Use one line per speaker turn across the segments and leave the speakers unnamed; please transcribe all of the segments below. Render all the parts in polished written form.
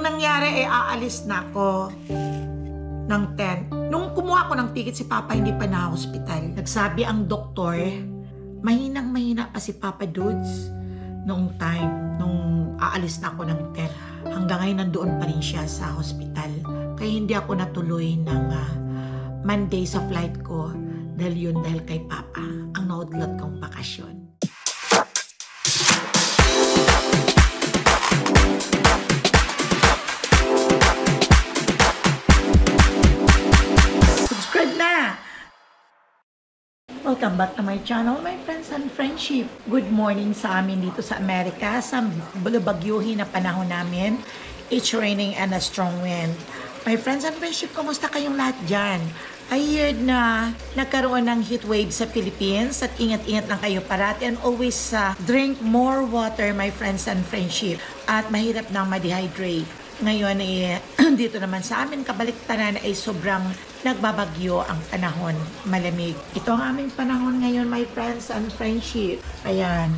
nangyari ay aalis na ako ng 10. Nung kumuha ko ng ticket, si Papa hindi pa na hospital. Nagsabi ang doktor, mahinang-mahina pa si Papa Dudes noong time, nung aalis na ako ng 10. Hanggang ngayon nandoon pa rin siya sa hospital. Kaya hindi ako natuloy ng Monday sa flight ko dahil kay Papa ang naudlot kong bakasyon. Welcome back to my channel, my friends and friendship. Good morning sa amin dito sa Amerika, sa bagyuhin na panahon namin. It's raining and a strong wind. My friends and friendship, kumusta kayong lahat dyan? I heard na nagkaroon ng heat wave sa Philippines at ingat-ingat lang kayo parati and always drink more water, my friends and friendship. At mahirap nang ma-dehydrate. Ngayon dito naman sa amin kabaliktaran ay sobrang nagbabagyo ang panahon, malamig. Ito ang aming panahon ngayon, my friends and friendship. Ayan,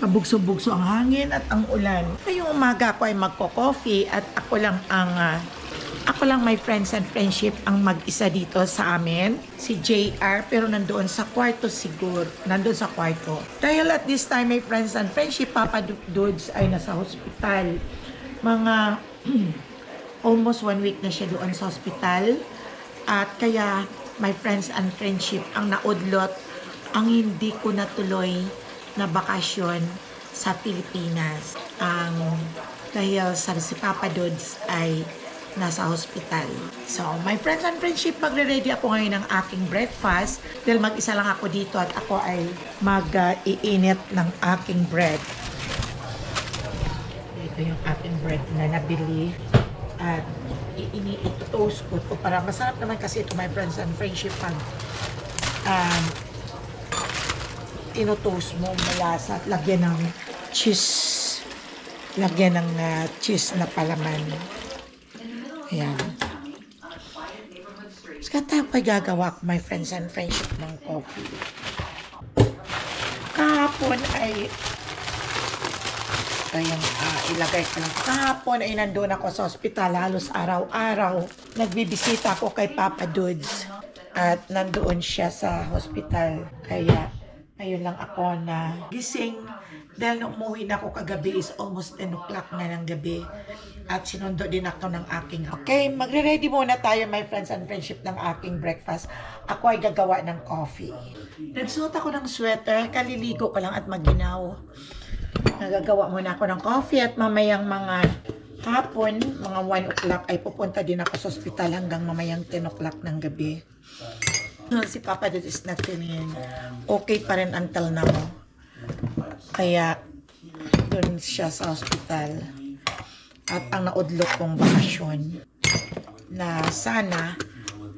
pabugso-bugso ang hangin at ang ulan. Ngayong umaga ako ay magko-coffee at ako lang my friends and friendship ang mag-isa dito sa amin. Si JR, pero nandoon sa kwarto siguro. Nandoon sa kwarto. Dahil at this time, my friends and friendship, Papa Dudes ay nasa hospital. Mga almost 1 week na siya doon sa hospital. At kaya, my friends and friendship, ang naudlot, ang hindi ko natuloy na bakasyon sa Pilipinas. Dahil si Papa Dudes ay nasa hospital. So, my friends and friendship, magre-ready ako ngayon ng aking breakfast dahil mag-isa lang ako dito at ako ay mag-iinit ng aking bread. Ito yung aking bread na nabili at i-toast ko ito para masarap naman kasi ito, my friends and friendship, pag ino-toast mo malasa at lagyan ng cheese na palaman. Ayan. Saka tayo pa gagawa ko, my friends and friendship, ng coffee. Kahapon ay ilagay ko lang. Kahapon ay nandun ako sa ospital halos araw-araw. Nagbibisita ako kay Papa Dudes at nandoon siya sa hospital. Kaya ayun lang ako na gising dahil nung umuwi na ako kagabi is almost 10 o'clock na ng gabi. At sinundo din ako ng aking. Okay, magre-ready muna tayo, my friends and friendship, ng aking breakfast. Ako ay gagawa ng coffee. Nagsuot ako ng sweater, kaliligo ko lang at maginaw. Nagagawa muna ako ng coffee at mamayang mga hapon, mga 1 o'clock ay pupunta din ako sa hospital hanggang mamayang 10 o'clock ng gabi. Si Papa Dudes is not feeling okay pa rin until now. Kaya doon siya sa hospital. At ang naudlot kong bakasyon na sana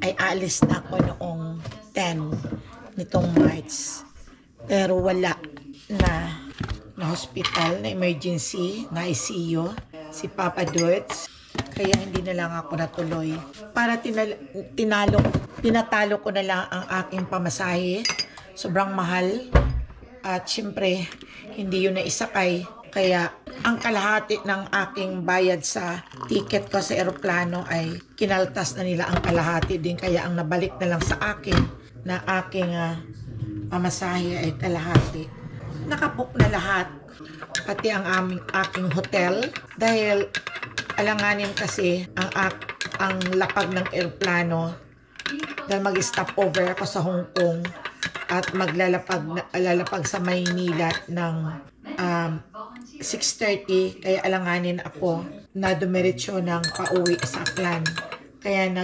ay alis na ako noong 10 nitong March. Pero wala na hospital, na emergency, na ICU, si Papa Dudes. Kaya hindi na lang ako natuloy. Para tinatalo ko na lang ang aking pamasahe. Sobrang mahal. At syempre, hindi yun naisakay. Kaya ang kalahati ng aking bayad sa ticket ko sa eroplano ay kinaltas na nila ang kalahati din. Kaya ang nabalik na lang sa akin na aking pamasahe ay kalahati. Nakabook na lahat, pati ang aking hotel, dahil alanganin kasi ang lapag ng eroplano dahil mag-stop over ako sa Hong Kong at lalapag sa Maynila ng 6:30, kaya alanganin ako na dumiretso ng pauwi sa Aklan. Kaya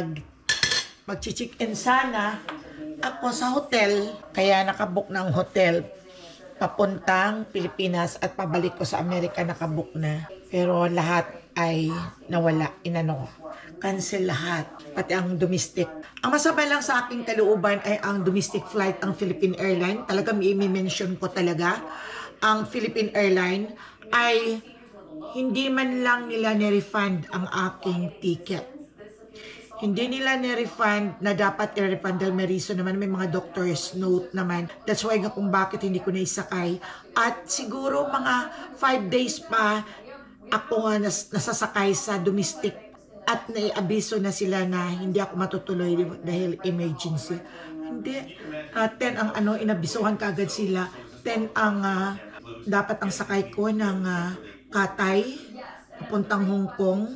mag-check-in sana ako sa hotel, kaya nakabook ng hotel papuntang Pilipinas at pabalik ko sa Amerika, nakabook na. Pero lahat ay nawala, cancel lahat, pati ang domestic. Ang masama lang sa aking kalooban ay ang domestic flight, ang Philippine Airlines. Talagang i-mention ko talaga, ang Philippine Airlines ay hindi man lang nila ni-refund ang aking ticket. Hindi nila ni-refund na dapat i-refund dahil may reason naman, may mga doctor's note naman. That's why kung bakit hindi ko naisakay. At siguro mga 5 days pa ako nga nasasakay sa domestic at naiabiso na sila na hindi ako matutuloy dahil emergency. Hindi. 10 ang inabisuhan kaagad sila. 10 ang dapat ang sakay ko ng Cathay papuntang Hong Kong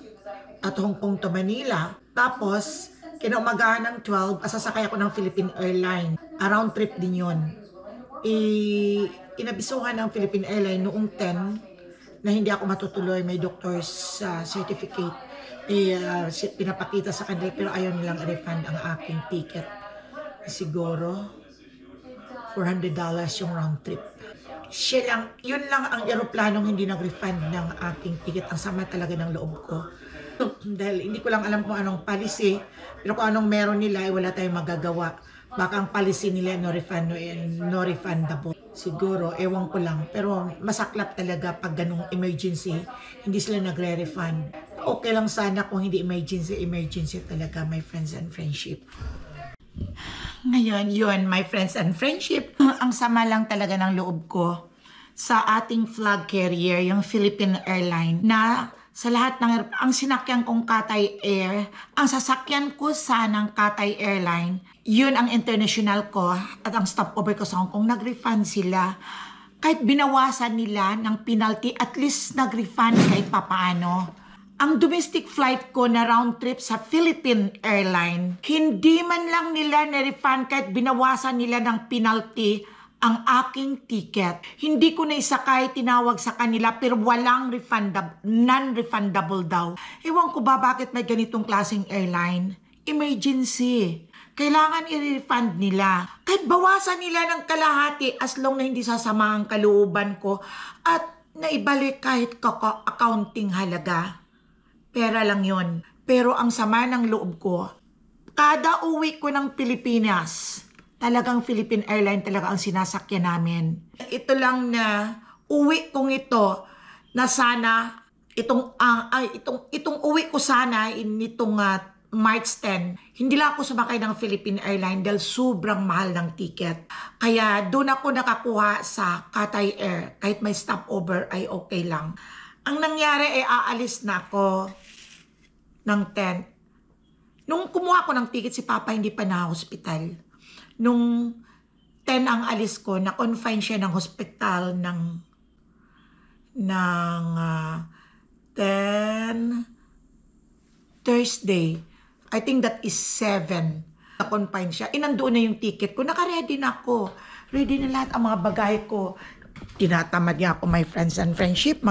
at Hong Kong to Manila. Tapos, kinaumagahan ng 12, sasakay ako ng Philippine Airlines. Around trip din yun. Inabisuhan ng Philippine Airlines noong 10 na hindi ako matutuloy. May doctor's certificate. Pinapakita sa kanila pero ayaw nilang refund ang aking ticket. Siguro, $400 yung round trip. Yun lang ang eroplanong hindi nag-refund ng aking ticket. Ang sama talaga ng loob ko. Dahil hindi ko lang alam kung anong policy, pero kung anong meron nila, wala tayong magagawa. Baka ang policy nila no refund, no refundable. Siguro, ewan ko lang. Pero masaklap talaga pag ganung emergency, hindi sila nagre-refund. Okay lang sana kung hindi emergency talaga, my friends and friendship. Ngayon, yun, my friends and friendship. Ang sama lang talaga ng loob ko sa ating flag carrier, yung Philippine Airlines, na sa lahat ng ang sinakyan kong Cathay Air, ang sasakyan ko sanang Cathay Airline, yun ang international ko at ang stopover ko sa Hong Kong, nag-refund sila. Kahit binawasan nila ng penalty, at least nag-refund kahit papaano. Ang domestic flight ko na round trip sa Philippine Airlines, hindi man lang nila na-refund kahit binawasan nila ng penalty ang aking ticket. Hindi ko na isakay, tinawag sa kanila, pero walang non-refundable daw. Ewan ko ba bakit may ganitong klaseng airline? Emergency. Kailangan i-refund nila. Kahit bawasan nila ng kalahati as long na hindi sasama ang kalooban ko at naibalik kahit accounting halaga. Pera lang yon. Pero ang sama ng loob ko, kada uwi ko ng Pilipinas, talagang Philippine Airlines talaga ang sinasakyan namin. Ito lang na uwi kong ito na sana itong uwi ko sana nitong March 10. Hindi lang ako sumakay ng Philippine Airlines dahil sobrang mahal ng ticket. Kaya doon ako nakakuha sa Cathay Air. Kahit may stopover ay okay lang. Ang nangyari ay aalis na ako ng 10. Nung kumuha ko ng ticket, si Papa hindi pa na-hospital. Nung 10 ang alis ko, na-confine siya ng hospital ng 10 Thursday. I think that is 7. Na-confine siya. Nandoon na yung ticket ko. Naka-ready na ako. Ready na lahat ang mga bagay ko. Tinatamad niya ako, my friends and friendship,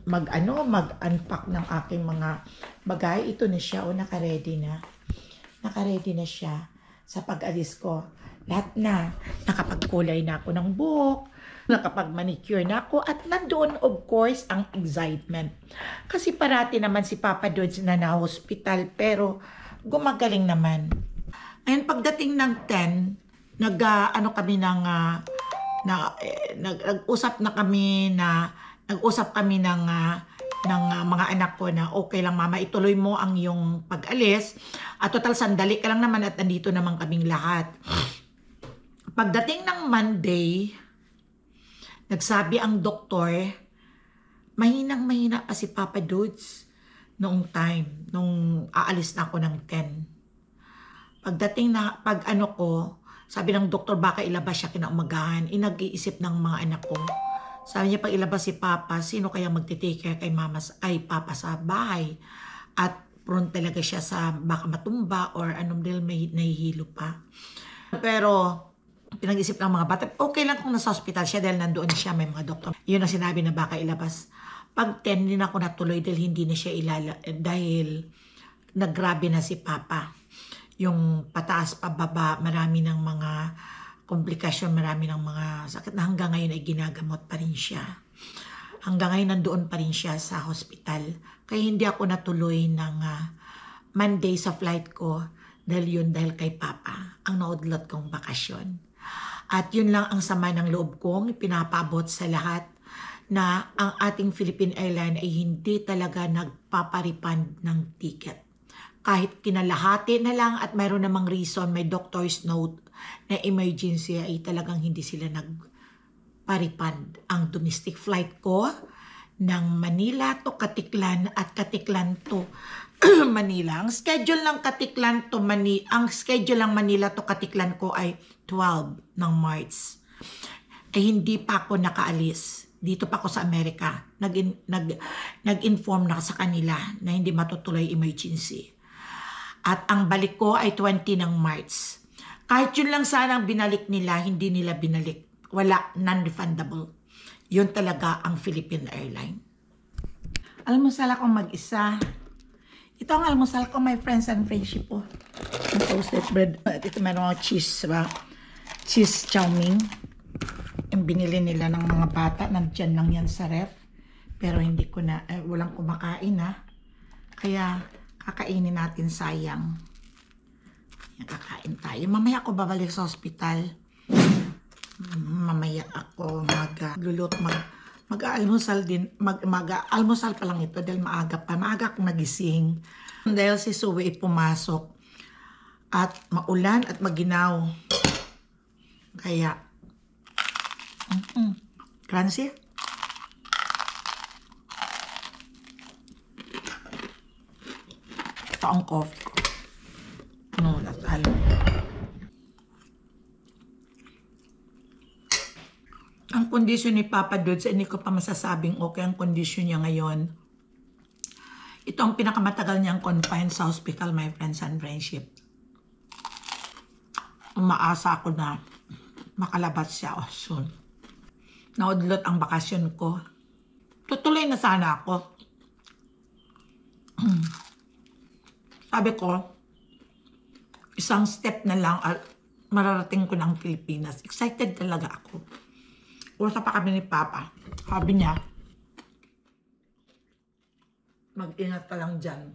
mag-unpack ng aking mga bagay. Ito na siya, naka-ready na. Naka-ready na siya sa pag-alis ko. Lahat na. Nakapagkulay na ako ng buhok, nakapag-manicure na ako, at nandoon, of course, ang excitement. Kasi parati naman si Papa Dodge na na-hospital, pero gumagaling naman. Ayun, pagdating ng 10, nag-usap kami ng mga anak ko na okay lang mama, ituloy mo ang iyong pag-alis at total sandali ka lang naman at nandito naman kaming lahat. Pagdating ng Monday, nagsabi ang doktor, mahinang-mahina pa si Papa Dudes noong time, nung aalis na ako ng 10. Pagdating na, sabi ng doktor baka ilabas siya kinaumagahan, nag-iisip ng mga anak ko. Sabi niya, pag ilabas si Papa, sino kaya magte-take care kay Papa sa bahay? At prone talaga siya sa baka matumba or anong dahil may nahihilo pa. Pero pinag-isip ng mga bata, okay lang kung nasa hospital siya dahil nandoon siya, may mga doktor. Yun ang sinabi na baka ilabas. Pag 10 din ako natuloy dahil hindi na siya dahil naggrabe na si Papa. Yung pataas pababa, marami ng mga komplikasyon, marami ng mga sakit na hanggang ngayon ay ginagamot pa rin siya. Hanggang ngayon nandoon pa rin siya sa hospital. Kaya hindi ako natuloy ng Monday sa flight ko dahil kay Papa ang naudlot kong bakasyon. At yun lang ang sama ng loob kong pinapabot sa lahat na ang ating Philippine Airlines ay hindi talaga nagpaparepand ng ticket. Kahit kinalahati na lang at mayroon namang reason, may doctor's note na emergency, ay talagang hindi sila nagparepand. Ang domestic flight ko ng Manila to Katiklan at Katiklan to Manila. Ang schedule ng Katiklan to Manila to Katiklan ko ay 12 ng March. Hindi pa ako nakaalis. Dito pa ako sa Amerika. Nag-inform na sa kanila na hindi matutuloy emergency. At ang balik ko ay 20 ng March. Kahit yun lang sana ang binalik nila, hindi nila binalik. Wala, non-refundable. Yun talaga ang Philippine Airline. Almusal ako mag-isa. Ito ang almusal ko, my friends and friendship po. Ang toasted bread. At ito meron ako cheese, ba? Cheese chow mein. Yung binili nila ng mga bata, nandyan lang yan sa ref. Pero hindi ko na, walang kumakain ha. Kaya kakainin natin, sayang. Kakain tayo. Mamaya ako babalik sa hospital. Mamaya ako mag-almusal din. Mag-almusal pa lang ito dahil maaga pa. Maaga akong nagising. Dahil si Suwe pumasok. At maulan at maginaw. Kaya crunchy. Ito ang coffee ko. No, latal. Ang kondisyon ni Papa Dudes, hindi ko pa masasabing okay ang kondisyon niya ngayon. Ito ang pinakamatagal niyang confined sa hospital, my friends and friendship. Umaasa ako na makalabas siya soon. Naudlot ang bakasyon ko. Tutuloy na sana ako. Sabi ko, isang step na lang at mararating ko ng Pilipinas. Excited talaga ako. Usap pa kami ni Papa. Sabi niya, mag-ingat ka lang dyan.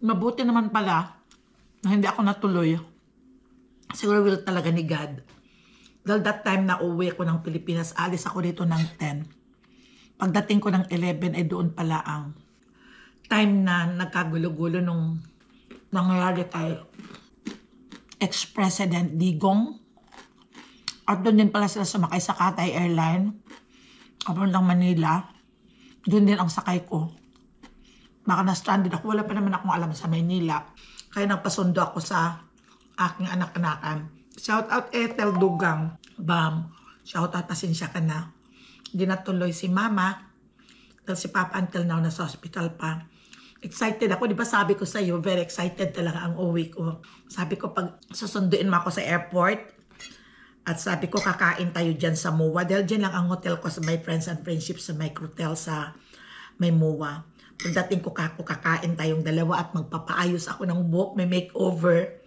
Mabuti naman pala na hindi ako natuloy. Siguro will talaga ni God. Dahil that time na uwi ko ng Pilipinas, alis ako dito ng 10. Pagdating ko ng 11 ay doon pala ang time na nagkagulo-gulo nung nangyari kay ex-President Digong. At doon din pala sila sumakay sa Cathay Airline. Papuntang Manila. Doon din ang sakay ko. Baka na-stranded ako. Wala pa naman akong alam sa Manila. Kaya nagpasundo ako sa aking anak-anakan. Shout out Ethel Dugang. Bam. Shout out, pasensya ka na. Hindi natuloy si Mama. Dahil si Papa until now nasa hospital pa. Excited ako. Di ba sabi ko sa iyo, very excited talaga ang uwi ko. Sabi ko pag susunduin mo ako sa airport. At sabi ko kakain tayo dyan sa MOA. Dahil dyan lang ang hotel ko sa my friends and friendship sa Microtel sa may MOA. Pagdating ko kakain tayong dalawa at magpapaayos ako ng buhok. May makeover.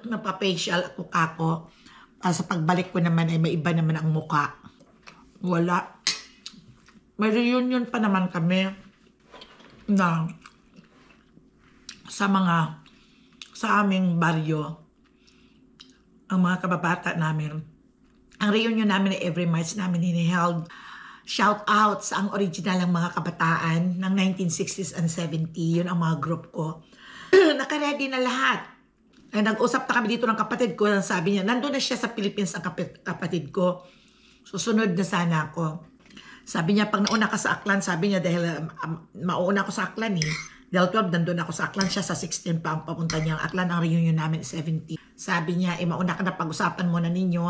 Napapacial ako kako. Sa pagbalik ko naman ay may iba naman ang muka. Wala. May reunion pa naman kami na sa aming baryo, ang mga kababata namin. Ang reunion namin ay every March namin hiniheld. Shout out sa ang original ng mga kabataan ng 1960s and 70s. Yun ang mga group ko. Nakaready na lahat. Ay, nag-usap na kami dito ng kapatid ko. Sabi niya, nandun na siya sa Philippines ang kapatid ko. Susunod na sana ako. Sabi niya, pag nauna ka sa Aklan, sabi niya, dahil mauna ako sa Aklan Dahil 12, nandun ako sa Aklan. Siya sa 16 pa ang papunta niya. Ang Aklan, ang reunion namin 70. Sabi niya, mauna ka na pag-usapan muna ninyo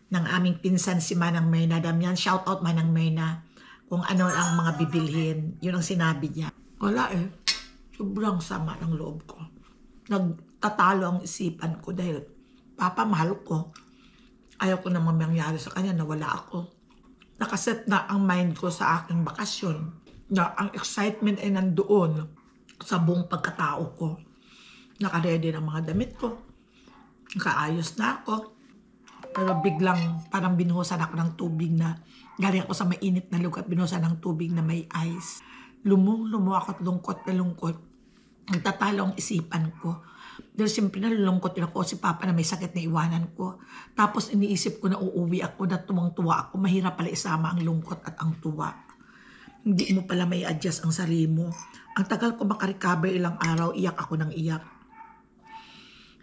ng aming pinsan si Manang Myrna. Damian, shout out Manang Myrna. Kung ano ang mga bibilhin. Yun ang sinabi niya. Wala sobrang sama ng loob ko. Nagtatalo ang isipan ko dahil Papa, mahal ko. Ayaw ko naman mangyari sa kanya na wala ako. Nakaset na ang mind ko sa aking bakasyon na ang excitement ay nandoon sa buong pagkatao ko. Nakaredy ng mga damit ko. Nakaayos na ako. Pero biglang parang binuhusan ako ng tubig na galing ako sa mainit na lugar at binuhusan ng tubig na may ice. Lumo ako at lungkot na lungkot. Nagtatalo ang isipan ko. Dahil siyempre nalulungkot din ako si Papa na may sakit na iwanan ko. Tapos iniisip ko na uuwi ako na tuwang-tuwa ako. Mahirap pala isama ang lungkot at ang tuwa. Hindi mo pala may adjust ang sarili mo. Ang tagal ko makarecover ilang araw, iyak ako ng iyak.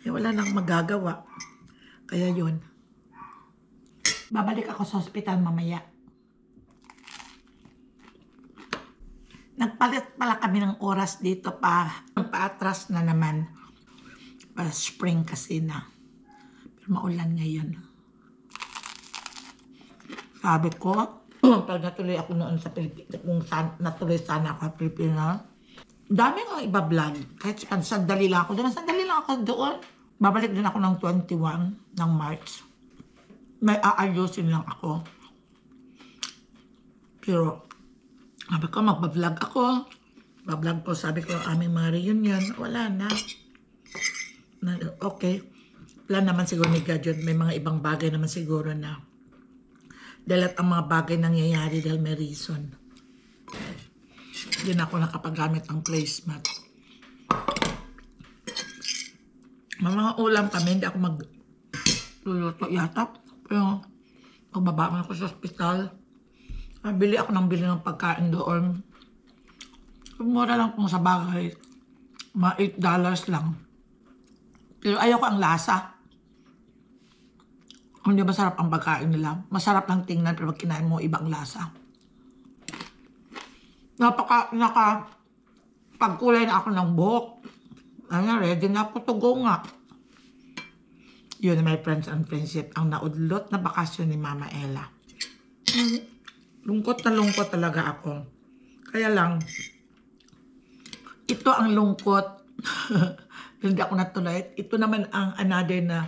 Wala nang magagawa. Kaya yun. Babalik ako sa hospital mamaya. Nagpalit pala kami ng oras dito paatras na naman. Pa spring kasi na. Pero maulan ngayon. Sabi ko, pag natuloy ako noon sa Pilipinas, kung natuloy sana ako sa Pilipinas, dami nga iba-vlog. Kahit sandali lang ako doon. Sandali lang ako doon. Babalik din ako ng 21 ng March. May aayusin lang ako. Pero, sabi ko, magbablog ako. Bablog ko, sabi ko, aming mga reunion. Wala na. Okay. Plan naman siguro ni Gadget. May mga ibang bagay naman siguro na. Dahil at ang mga bagay nangyayari dahil may reason. Hindi na ako nakapagamit ng placemat. May mga ulam kami, hindi ako magluluto yata. Pero, pagbaba ako sa ospital, bili ako ng pagkain doon. Mura lang kung sa bagay. Mga $8 lang. Pero ayoko ang lasa. Hindi masarap ang pagkain nila. Masarap lang tingnan pero pag kinain mo ibang lasa. Pagkulay na ako ng buhok. Ready na ako to go nga. Yun, my friends and friendship, ang naudlot na bakasyon ni Mama Ella. Lungkot na lungkot talaga ako. Kaya lang, ito ang lungkot. Hindi ako natuloy. Ito naman ang another na,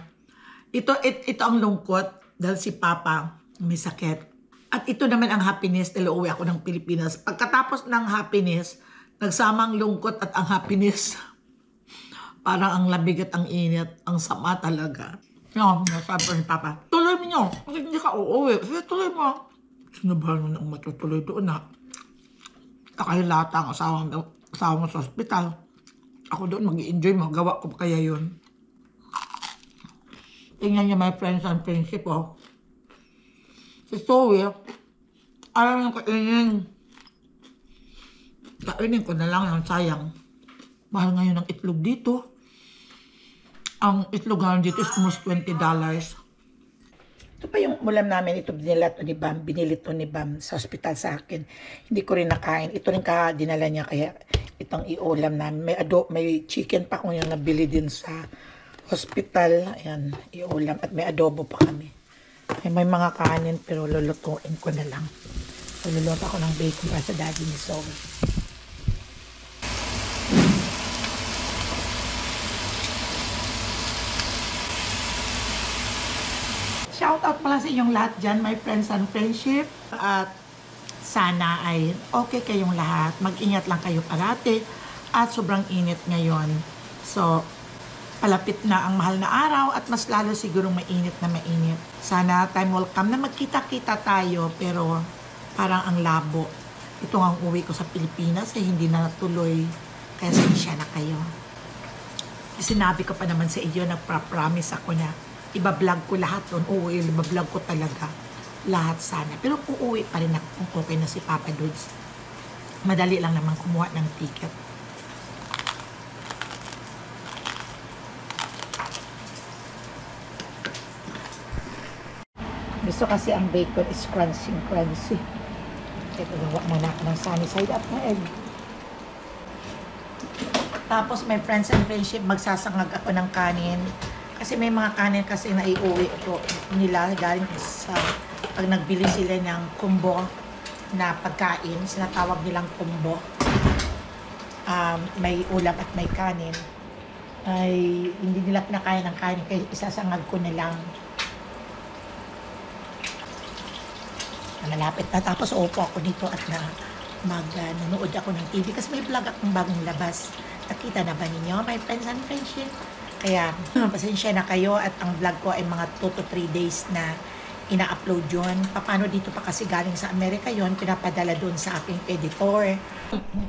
ito ang lungkot dahil si Papa may sakit. At ito naman ang happiness dahil uuwi ako ng Pilipinas. Pagkatapos ng happiness, nagsama ang lungkot at ang happiness. Parang ang labig at ang init. Ang sama talaga. Sabi ko ni Papa, tuloy mo nyo. Kasi hindi ka uuwi. Sige, tuloy mo. Sinabahan mo na ang matutuloy doon na. Nakahilata ang asawa mo sa ospital. Ako doon mag-i-enjoy, magawa ko pa kaya yun. Tingnan niyo my friends and friendship, oh. Si Zoe, alam yung kainin. Kainin ko na lang yung sayang. Mahal ngayon ang itlog dito. Ang itlog ngayon dito is almost $20. Ito pa yung ulam namin, ito binili to ni Bam sa ospital sa akin. Hindi ko rin nakain. Ito rin dinala niya kaya itong iulam namin. May chicken pa kung yung nabili din sa hospital. Ayan, iulam. At may adobo pa kami. May mga kanin pero lulutuin ko na lang. Luluto ako ng bacon para sa daddy ni Zoe. Shoutout pala sa inyong lahat dyan, my friends and friendship. At sana ay okay kayong lahat. Mag-ingat lang kayo parati. At sobrang init ngayon. So, palapit na ang mahal na araw at mas lalo siguro mainit na mainit. Sana time will come na magkita-kita tayo pero parang ang labo. Ito ang uwi ko sa Pilipinas hindi na natuloy. Kaya siya na kayo. Sinabi ko pa naman sa iyo, nagpa-promise ako na iba-vlog ko lahat doon. Oo, iba-vlog ko talaga. Lahat sana. Pero uuwi pa rin ako kung okay na si Papa Dudes. Madali lang naman kumuha ng ticket. Gusto kasi ang bacon is crunchy. Ito, gawa muna ako ng sunny side up na egg. Tapos may friends and friendship, magsasangag ako ng kanin. Kasi may mga kanin kasi na iuwi ito nila galing sa pag nagbili sila ng combo na pagkain, sinatawag nilang combo. May ulam at may kanin. Ay hindi nila kinakain ng kanin kaya isasangag ko na lang. Malapit na tapos upo ako dito at nanonood ako ng TV kasi may vlog akong bagong labas. Nakita na ba ninyo, my friends and friendship? Kaya, pasensya na kayo at ang vlog ko ay mga 2 to 3 days na ina-upload yun. Paano dito pa kasi galing sa Amerika yon, pinapadala doon sa aking editor.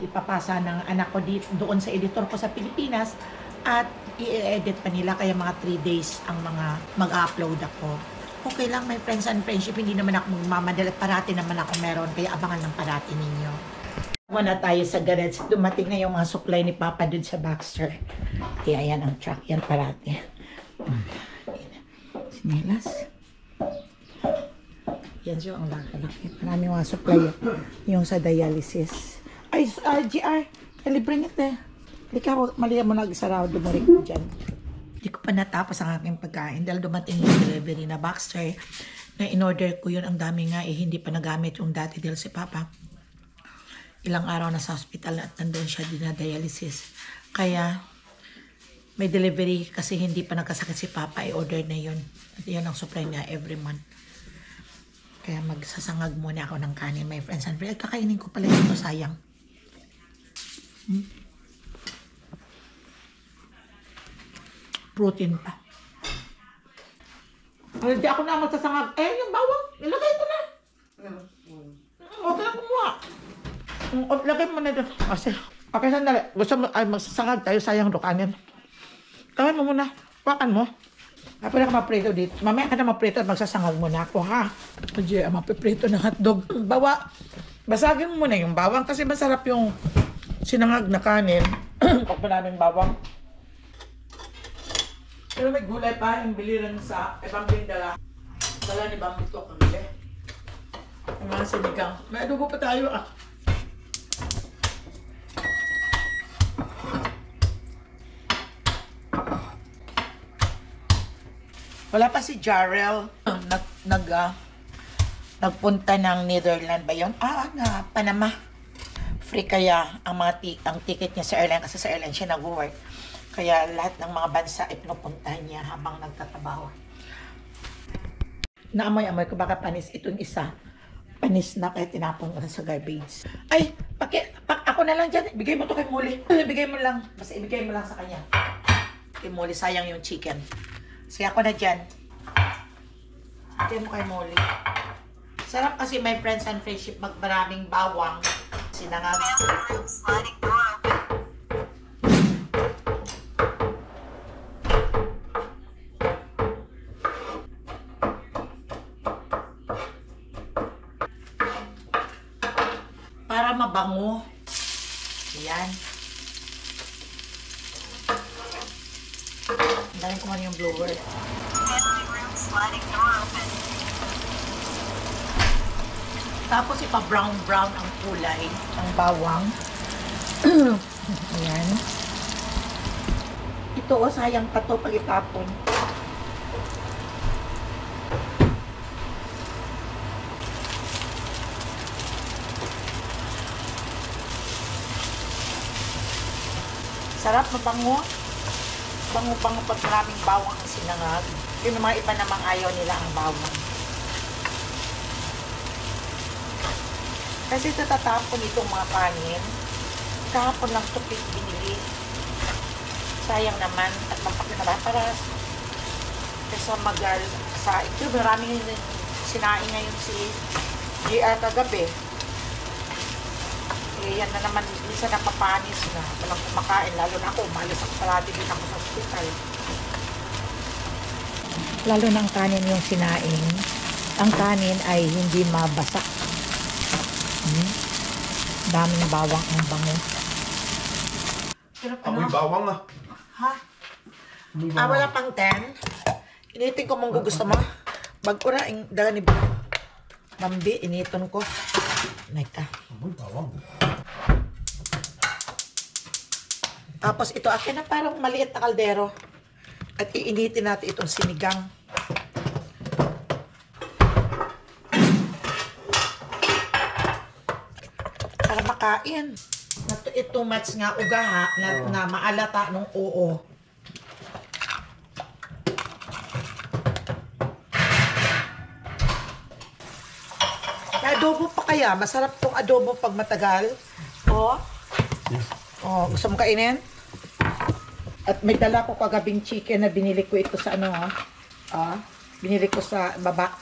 Ipapasa ng anak ko doon sa editor ko sa Pilipinas at i-edit pa nila kaya mga 3 days ang mga mag-upload ako. Okay lang my friends and friendship, hindi naman ako magmamadala. Parati naman ako meron, kaya abangan ng parati ninyo. Muna tayo sa garage. Dumating na yung mga supply ni Papa dun sa Baxter. Kaya yan ang truck. Yan parati. Sinilas. Yan siya ang laki. Maraming mga supply yung sa dialysis. Ay, GR, bring it eh. Ikaw, mali mo nagsarado, dumuri ko dyan. Hindi ko pa natapos ang aking pagkain dahil dumating yung delivery na Baxter. Na in-order ko yun, ang dami nga hindi pa nagamit yung dati dahil si Papa. Ilang araw na sa hospital at nandun siya dinadialysis. Kaya may delivery kasi hindi pa nagkasakit si Papa, i-order na yun. At yun ang supply niya every month. Kaya magsasangag muna ako ng kanin, my friends and friends. Kakainin ko pala ito, sayang. Protein pa. Hindi ako na magsasangag. Yung bawang, ilagay ko na. Okay lang kumuha. Lagay mo na doon. Kasi, okay, sandali. Gusto mo, magsasangag tayo, sayang do kanin. Gawin mo muna. Wakan mo. Pwede ka maprito dito. Mamaya ka na maprito at magsasangag muna ako, ha? Diyan, mapiprito ng hotdog. Basagin mo muna yung bawang kasi masarap yung sinangag na kanin. Pag pa namin bawang. Pero may gulay pa yung biliran sa ibang bindala. Dala ni Bang ito kami. Yung mga sinigang. May adobo pa tayo, ah. Wala pa si Jarrell. Nagpunta ng Netherlands ba yun? Na Panama. Free kaya ang ticket niya sa airline kasi sa airline siya nag-work. Kaya lahat ng mga bansa ay pinupuntahan niya habang nagtatrabaho. Naamoy-amoy ko baka panis itong isa. Panis na kaya tinapon ko na sa garbage. Ay, ako na lang dyan. Ibigay mo to kay Molly. Ibigay mo lang. Basta ibigay mo lang sa kanya. Kay Molly, sayang yung chicken. Sige ako na dyan. Ibigay mo kay Molly. Sarap kasi my friends and friendship magmaraming bawang. Sinangag. Para mabango. Ayan. Dahil ko man yung blower. Tapos ipa-brown-brown ang kulay ng bawang. Ayan. Ito sayang pa to pag itapon. Sarap, mabango. Bango-bango pag maraming bawang ang sinangag. Yung mga iba namang ayaw nila ang bawang. Kasi tatapon itong mga kanin. Kahapon lang ito binili. Sayang naman at mapakita para sa magal sa ito. Maraming sinaing ngayon si GR kagabi. Yan na naman, isa napapanis na. Walang kumakain, lalo na ako. Umalis ako palagi din ako sa hospital. Lalo ng kanin yung sinaing. Ang kanin ay hindi mabasa. Daming bawang ang bango.
Amoy bawang ah.
Ha? Wala pang 10. Initin ko mong gusto mo. Bagura, dala ni Bambi, initon ko. Neka.
Amoy bawang.
Tapos ito, akin na parang maliit na kaldero. At iinitin natin itong sinigang. Para makain. Ito mats nga uga ha, na maalata nung oo. Adobo pa kaya? Masarap tong adobo pag matagal. Oh. Oh, gusto mo kainin? At may dala ko kagabing chicken na binili ko ito sa ano ha. Binili ko sa baba.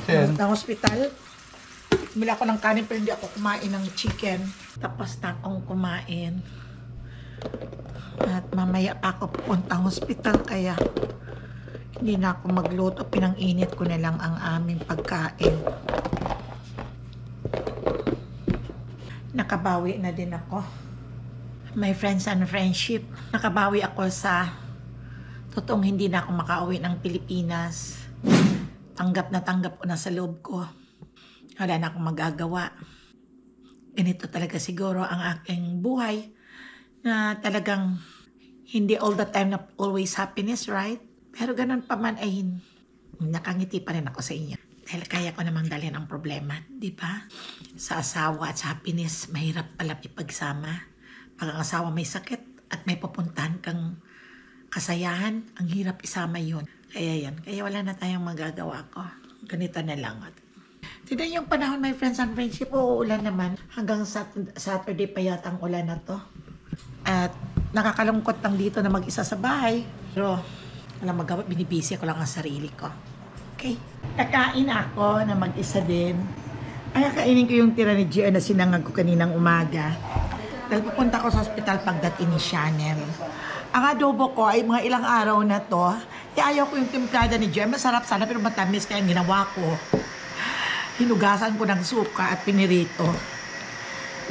Ng hospital. Bumili ako ng kanin pero hindi ako kumain ng chicken. Tapos na akong kumain. At mamaya pa ako pupuntang hospital kaya hindi na ako magluto. Pinang-init ko na lang ang aming pagkain. Nakabawi na din ako. My friends and friendship. Nakabawi ako sa totoong hindi na ako makauwi ng Pilipinas. Tanggap ko na sa loob ko. Wala na akong magagawa. ganito talaga siguro ang aking buhay na talagang hindi all the time na always happiness, right? Pero ganun pa man ay nakangiti pa rin ako sa inyo. Dahil kaya ko namang dalhin ang problema, di ba? Sa asawa at sa happiness, mahirap pala ipagsama. Pag ang asawa may sakit at may pupuntahan kang kasayahan, ang hirap isama yun. Kaya yan, kaya wala na tayong magagawa ko. Ganito na lang. Tignan yung panahon, my friends and friendship, uulan naman. Hanggang Saturday pa yata ang ulan na to. At nakakalungkot lang dito na mag-isa sa bahay. Pero wala magawa, binibisi ko lang ang sarili ko. Okay. Kakain ako na mag-isa din. Ay, kakainin ko yung tira ni Gia na sinangag ko kaninang umaga. Dahil pupunta ko sa hospital pagdating ni Chanel. Ang adobo ko ay mga ilang araw na to. Ayaw ko yung timplada ni Gia. Masarap sana pero matamis kaya ang ginawa ko. Hinugasan ko ng suka at pinirito.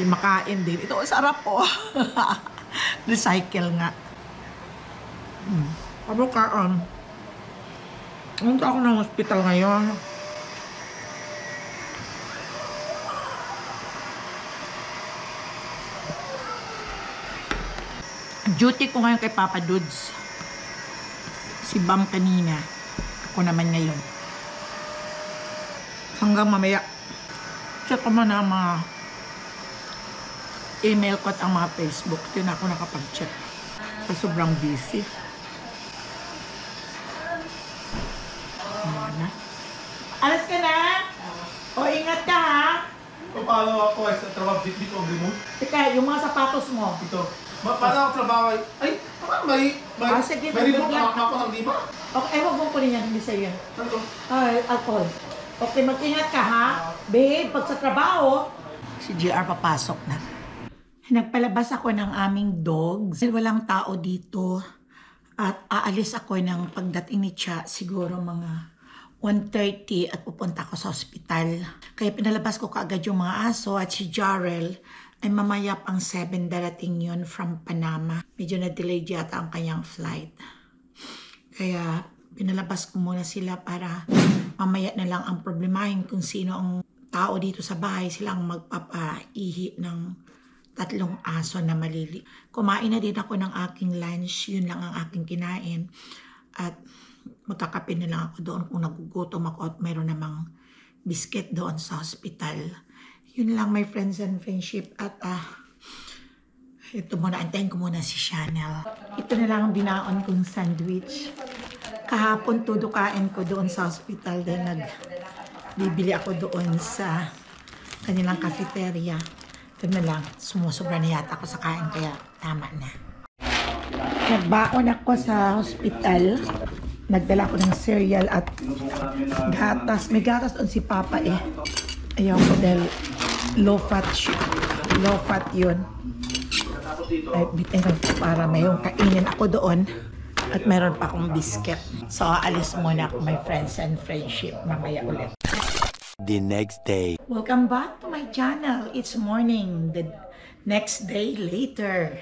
Makain din. Ito, sarap po. Recycle nga. Kabukaan. Punta ako ng hospital ngayon. Duty ko ngayon kay Papa Dudes. Si Bam kanina. Ako naman ngayon. Hanggang mamaya. Check ko man ang mga email ko at ang mga Facebook. Hindi na ako nakapag-check. Kasi sobrang busy. Alas ka na? O, ingat ka ha?
Paano ako sa trabaho dito mo?
Teka, yung mga sapatos mo.
Ito. Paano ako trabaho? Ay, may
sige,
remote
lang.
ako ng lima.
Okay, huwag mong kunin yan, hindi sa'yo yan.
Ano?
Ay, alcohol. Okay, mag-ingat ka ha? Babe, pag sa trabaho. Si JR papasok na. Nagpalabas ako ng aming dogs. Walang tao dito. At aalis ako ng pagdating ni Cha, siguro mga 1:30 at pupunta ako sa ospital. Kaya pinalabas ko kaagad yung mga aso at si Jarrell ay mamaya pang 7 darating yun from Panama. Medyo na-delayed yata ang kanyang flight. Kaya pinalabas ko muna sila para mamaya na lang ang problemahin kung sino ang tao dito sa bahay. Sila ang magpapaihi ng 3 aso na malili. Kumain na din ako ng aking lunch. Yun lang ang aking kinain. At magkakape na lang ako doon kung nagugutom ako at mayroon namang biscuit doon sa hospital. Yun lang, my friends and friendship. At ito muna, antayin ko muna si Chanel. Ito na lang ang binaon kong sandwich. Kahapon tudukain ko doon sa hospital. Then nagbibili ako doon sa kanilang cafeteria. Ito na lang, sumusobra na yata ako sa kain kaya tama na. Nagbaon ako sa hospital. Nagdala ko ng cereal at gatas. May gatas doon si Papa eh. Ayaw ko dahil low fat yun. Ay, para mayroong kainin ako doon. At meron pa akong biscuit. So, alis muna ako, my friends and friendship. Mamaya ulit.
The next day.
Welcome back to my channel. It's morning. The next day later.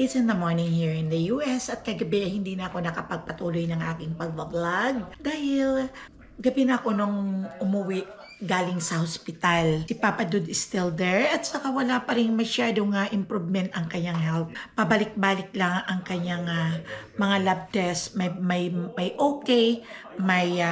It's in the morning here in the US at kagabi hindi na ako nakapagpatuloy ng aking pag-vlog dahil gabi na ako nung umuwi galing sa hospital. Si Papa Dude is still there at saka wala pa rin masyadong improvement ang kanyang health. Pabalik-balik lang ang kanyang mga lab test. May okay, may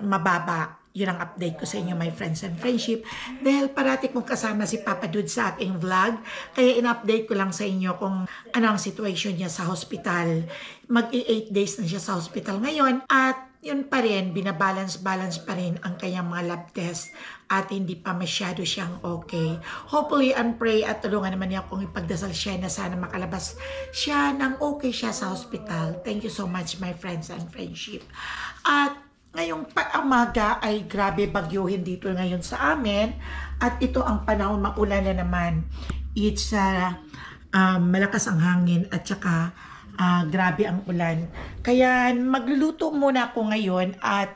mababa. Yun ang update ko sa inyo, my friends and friendship. Dahil parati kong kasama si Papa Dude sa aking vlog, kaya in-update ko lang sa inyo kung ano ang situation niya sa hospital. Mag-8 days na siya sa hospital ngayon at yun pa rin, binabalance pa rin ang kanyang mga lab test at hindi pa masyado siyang okay. Hopefully and pray at tulungan naman niya kung ipagdasal siya na sana makalabas siya ng okay siya sa hospital. Thank you so much, my friends and friendship. At ngayong umaga ay grabe bagyuhin dito ngayon sa amin at ito ang panahon maulan na naman. It's malakas ang hangin at saka grabe ang ulan. Kaya magluluto muna ako ngayon at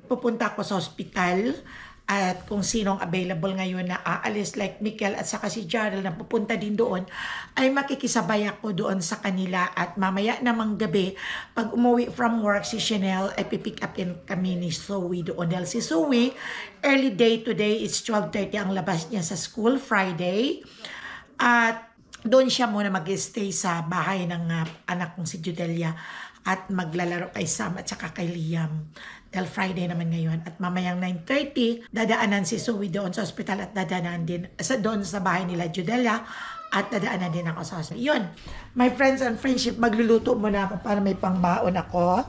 pupunta ako sa hospital at kung sinong available ngayon na aalis like Mikel at saka si Jarrell na pupunta din doon, ay makikisabay ako doon sa kanila. At mamaya namang gabi, pag umuwi from work, si Chanel ay pipick upin kami ni Zoe doon. Dahil si Zoe, early day today, it's 12:30 ang labas niya sa school, Friday. At doon siya muna mag-stay sa bahay ng anak kong si Judelia at maglalaro kay Sam at saka kay Liam. Dahil Friday naman ngayon. At mamayang 9:30, dadaanan si Zoe doon sa hospital at dadaanan din doon sa bahay nila Judelia at dadaanan din ako sa hospital. Yun, my friends and friendship, magluluto muna ako para may pangbaon ako.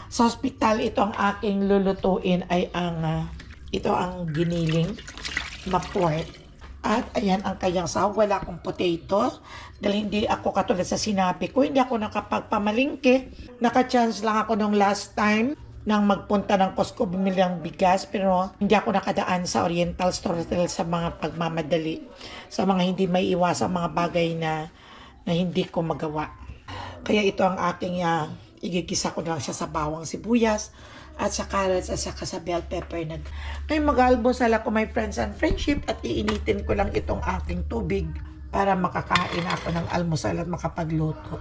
Sa hospital, ito ang aking lulutuin ay ito ang giniling na pork. At ayan ang kanyang sahog. Wala akong potato. Dahil hindi ako katulad sa sinabi ko, hindi ako nakapagpamalingke. Naka-chance lang ako nung last time nang magpunta ng Costco bumili ng bigas, pero hindi ako nakadaan sa Oriental Store dahil sa mga pagmamadali, sa mga hindi may iwasang mga bagay na hindi ko magawa. Kaya ito ang aking igigisa ko na lang siya sa bawang sibuyas at sa carrots at saka sa bell pepper. Ngayon mag-almusal ako, my friends and friendship, at iinitin ko lang itong aking tubig para makakain ako ng almusal at makapagluto.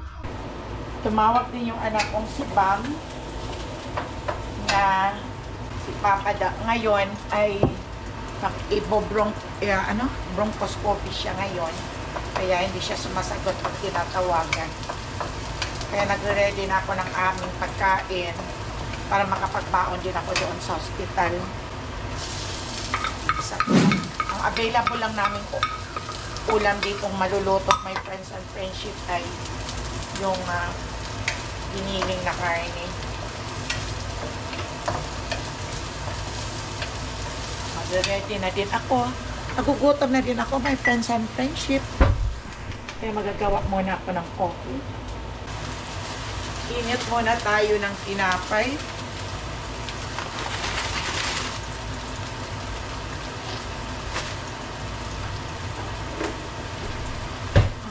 Tumawag din yung anak kong si Bam na si Papa ngayon ay bronchoscopy siya ngayon, kaya hindi siya sumasagot pag tinatawagan. Kaya nagre-ready na ako ng aming pagkain para makapagbaon din ako doon sa hospital. Ang available lang namin ulam ditong maluluto, my friends and friendship, ay yung giniling na karne. Ready na din ako. Nagugutom na din ako, my friends and friendship. Kaya magagawa muna ako ng coffee. Init muna tayo ng tinapay.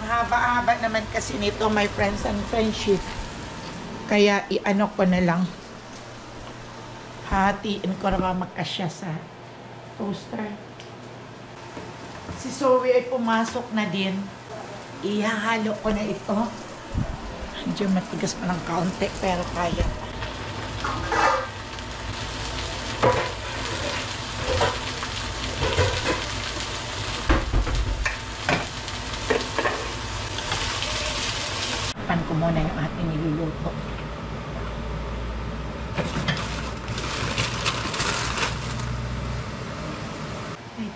Ang haba-haba naman kasi nito, my friends and friendship. Kaya i-ano ko na lang. Hatiin ko na magkasya sa toaster. Si Zoe ay pumasok na din. Ihahalo ko na ito. Medyo matigas pa ng kaunti, pero kaya. Pan ko muna yung ating niluluto.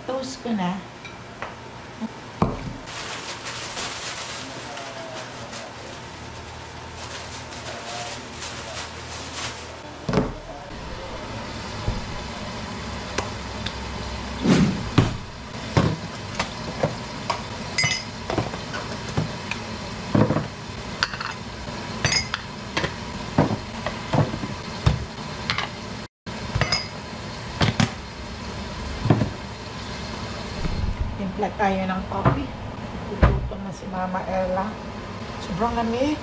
Toast ko na. Timpla tayo ng coffee. Tututong na si Mama Ella. Sobrang lamig.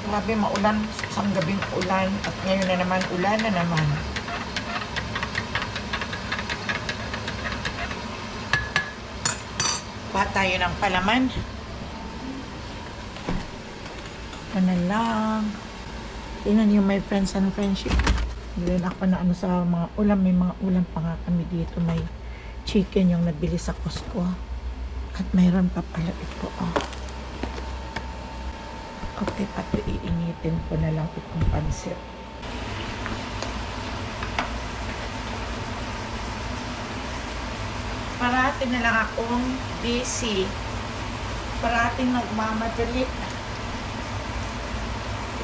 Grabe, maulan. Isang gabing ulan. At ngayon na naman, ulan na naman. Kuha tayo ng palaman. Ito na lang. Tingnan niyo, my friends and friendship. Hindi ako na sa mga ulam. May mga ulam pa nga kami dito. May chicken yung nabili sa Costco. At mayroon pa pala ito. Okay, pati iinitin ko na lang itong pansit. Parating na lang akong busy. Parating nagmamadali.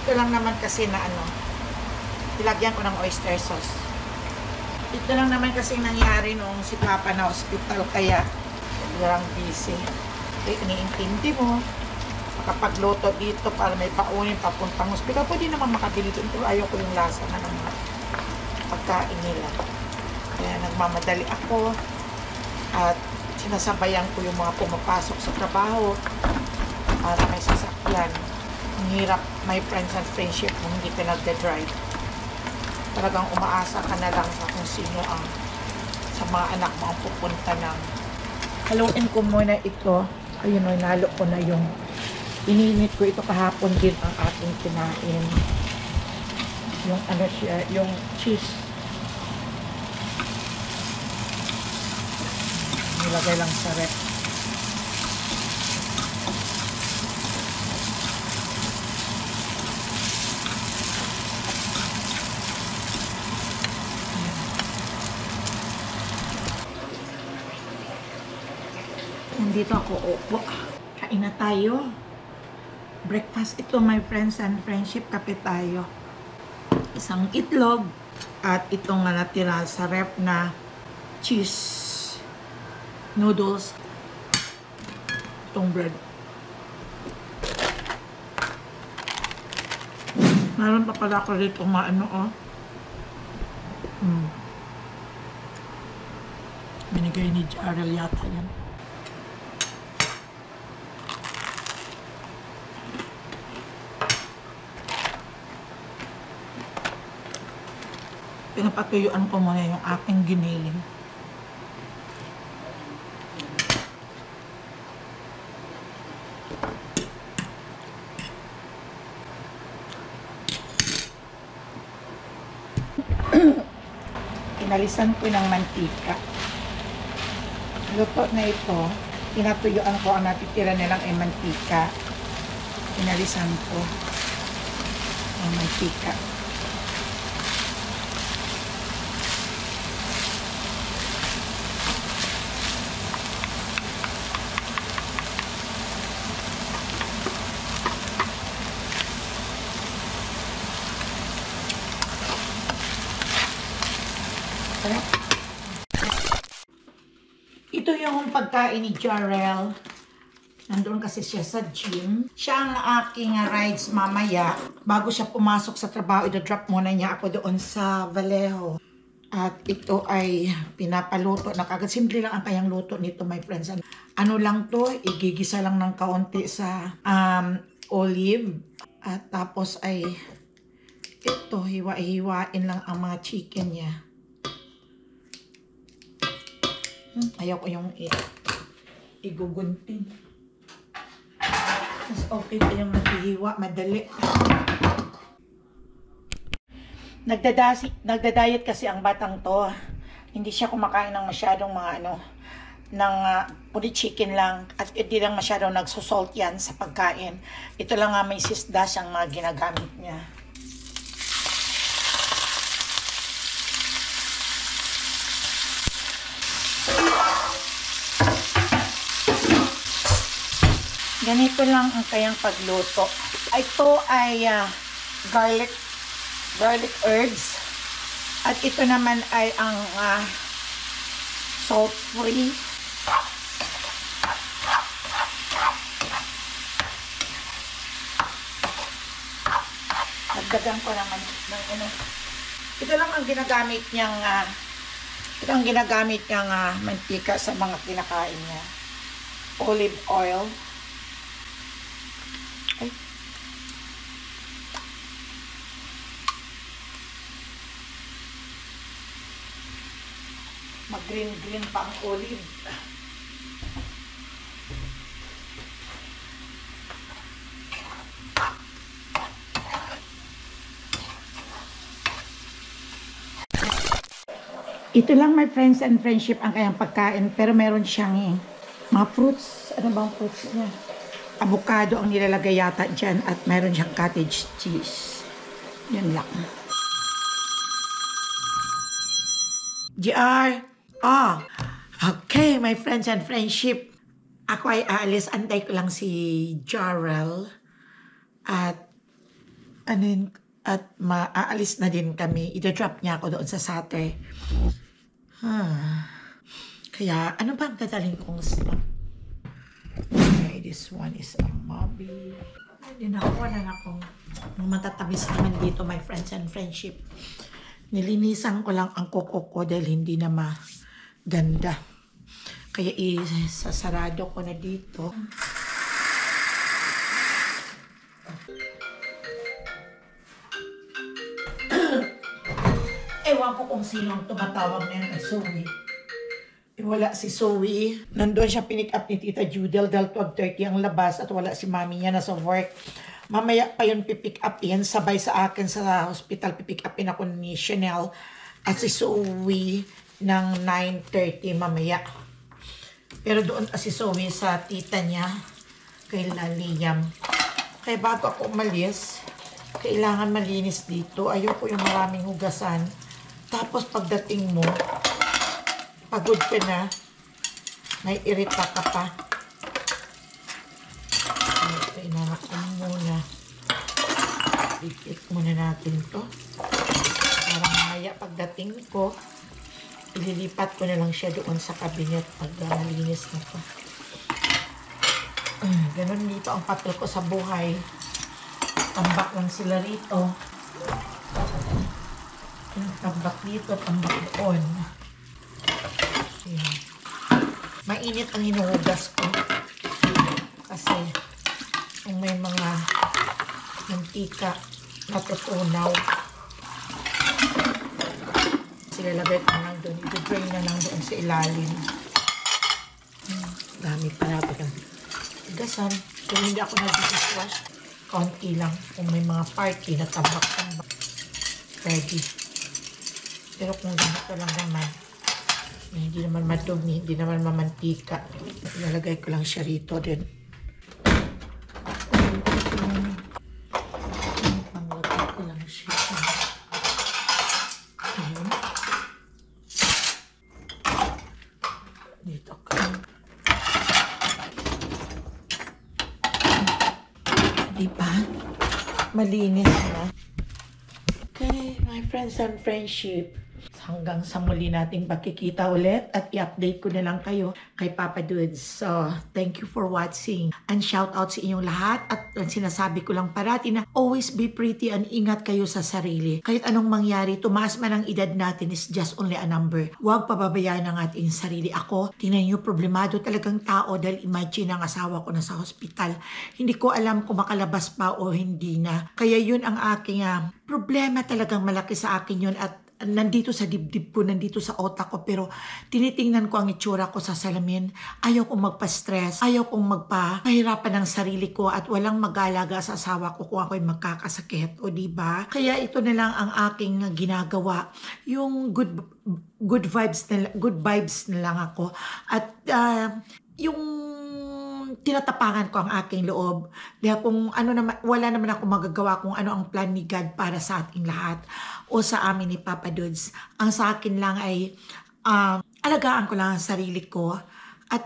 Ito lang naman kasi na ilagyan ko ng oyster sauce. Ito lang naman kasi nangyari nung si Papa na hospital, kaya sobrang busy. Okay, iniintindi mo. Makapagluto dito para may paunin papuntang hospital. Pwede naman makabili doon, pero ayaw ko yung lasa na ng mga pagkain nila. Kaya nagmamadali ako at sinasabayan ko yung mga pumapasok sa trabaho para may sasakyan. Ang hirap, my friends and friendship, kung hindi ka nagde-drive. Talagang umaasa ka na lang sa kung sino ang sa mga anak mo pupunta ng. Haluin ko muna ito. Ayun o, nalo ko na yung ininit ko ito kahapon din ang ating kinain. Yung ano siya, yung cheese. Nilagay lang sa rep. Nandito ako upo. Kain na tayo. Breakfast ito, my friends and friendship. Kape tayo. Isang itlog at itong natira sa rep na cheese noodles. Itong bread. Meron pa pala ako dito maano binigay ni Jarrell yata yan. Pinapatuyuan ko muna yung aking giniling. Pinalisan ko ng mantika. Luto na ito. Pinatuyuan ko ang natitira nilang mantika. Pinalisan ko ang mantika. Ito yung pagkain ni Jarrell. Nandun kasi siya sa gym. Siya ang aking rides mamaya. Bago siya pumasok sa trabaho, i-drop muna niya ako doon sa Vallejo. At ito ay pinapaluto na kagad. Simple lang ang kayang luto nito, my friends. Ano lang to, igigisa lang ng kaunti sa olive. At tapos ay ito, hiwa-hiwain lang ang mga chicken niya. Ayaw ko yung igugunting. Mas okay pa yung naghihiwa, madali. Nagda-diet kasi ang batang to. Hindi siya kumakain ng masyadong mga puri chicken lang. At hindi lang masyadong nagsusalt yan sa pagkain. Ito lang nga may sisda siyang mga ginagamit niya. Ganito lang ang kayang pagluto. Ito ay garlic herbs. At ito naman ay ang salt free. Nagdagan ko naman ng ano. Ito lang ang ginagamit niyang mantika sa mga kinakain niya. Olive oil. Mag-green pa ang olive. Ito lang, my friends and friendship, ang kayang pagkain. Pero meron siyang mga fruits. Ano bang fruits niya? Avocado ang nilalagay yata dyan. At meron siyang cottage cheese. Yan lang. GR. Okay, my friends and friendship. Ako ay aalis. Antay ko lang si Jarrell. At maaalis na din kami. Ida-drop niya ako doon sa Saturday. Kaya, ano ba ang dadaling kong stuff? Okay, this one is a Moby. Dinakuha na akong matatamis naman dito, my friends and friendship. Nilinisan ko lang ang kuko ko dahil hindi na maganda. Kaya isasarado ko na dito. Ewan ko kung sino ang tumatawag na yung Zoe. Wala si Zoe. Nandun siya pinick up ni Tita Judel dahil 12:30 ang labas at wala si mami niya nasa work. Mamaya pa yun pipick up yan. Sabay sa akin sa hospital pipick upin ako ni Chanel at si Zoe ng 9:30 mamaya. Pero doon si Zoe sa tita niya kay Liam. Kaya bago ako umalis, kailangan malinis dito. Ayoko yung maraming hugasan. Tapos pagdating mo, pagod ka na, may irita ka pa. Kailangan ko muna. Ikit muna natin to. Para mamaya pagdating ko, ililipat ko na lang siya doon sa cabinet pag malinis na to. Ganun dito ang papel ko sa buhay. Tambak lang sila rito. Tambak dito, tambak doon. Ayan. Mainit ang hinuhugas ko. Kasi kung may mga mantika natutunaw, silalagay ko lang doon. I-drain na lang doon sa ilalim. Dami pa natin ang hugasan. Kung hindi ako nag-dishwash, kaunti lang. Kung may mga party na tambak-tambak, ready. Pero kung ganito lang naman, hindi naman madumi, hindi naman mamantika. Ilalagay ko lang siya rito din. Panglagay ko lang siya. Ayan. Dito ka. Diba? Malinis na. Okay, my friends and friendship. Hanggang sa muli nating pagkikita ulit at i-update ko na lang kayo kay Papa Dudes. So, thank you for watching. And shout out sa inyong lahat. At sinasabi ko lang parati na always be pretty and ingat kayo sa sarili. Kahit anong mangyari, tumaas man ang edad natin is just only a number. Huwag pababayaan ang ating sarili. Ako, tingnan nyo, problemado talagang tao dahil imagine ang asawa ko na sa hospital. Hindi ko alam kung makalabas pa o hindi na. Kaya yun ang aking problema, talagang malaki sa akin yun at nandito sa dibdib ko, nandito sa otak ko, pero tinitingnan ko ang itsura ko sa salamin. Ayaw kong magpa-stress, ayaw kong magpahirapan ng sarili ko at walang mag-alaga sa asawa ko kung ako'y magkakasakit, o diba? Kaya ito na lang ang aking ginagawa. Yung good vibes na lang ako. At yung tinatapangan ko ang aking loob. Dahil kung ano naman, wala naman ako magagawa kung ano ang plan ni God para sa ating lahat o sa amin ni Papa Dudes. Ang sa akin lang ay alagaan ko lang ang sarili ko at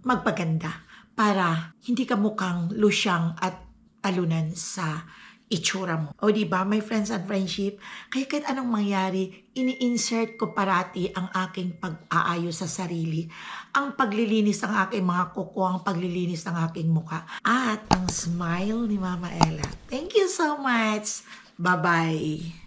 magpaganda para hindi ka mukhang lusyang at talunan sa itsura mo. O diba, my friends and friendship, kaya kahit anong mangyari, ini-insert ko parati ang aking pag-aayos sa sarili, ang paglilinis ng aking mga kuko, ang paglilinis ng aking muka, at ang smile ni Mama Ella. Thank you so much! Bye-bye!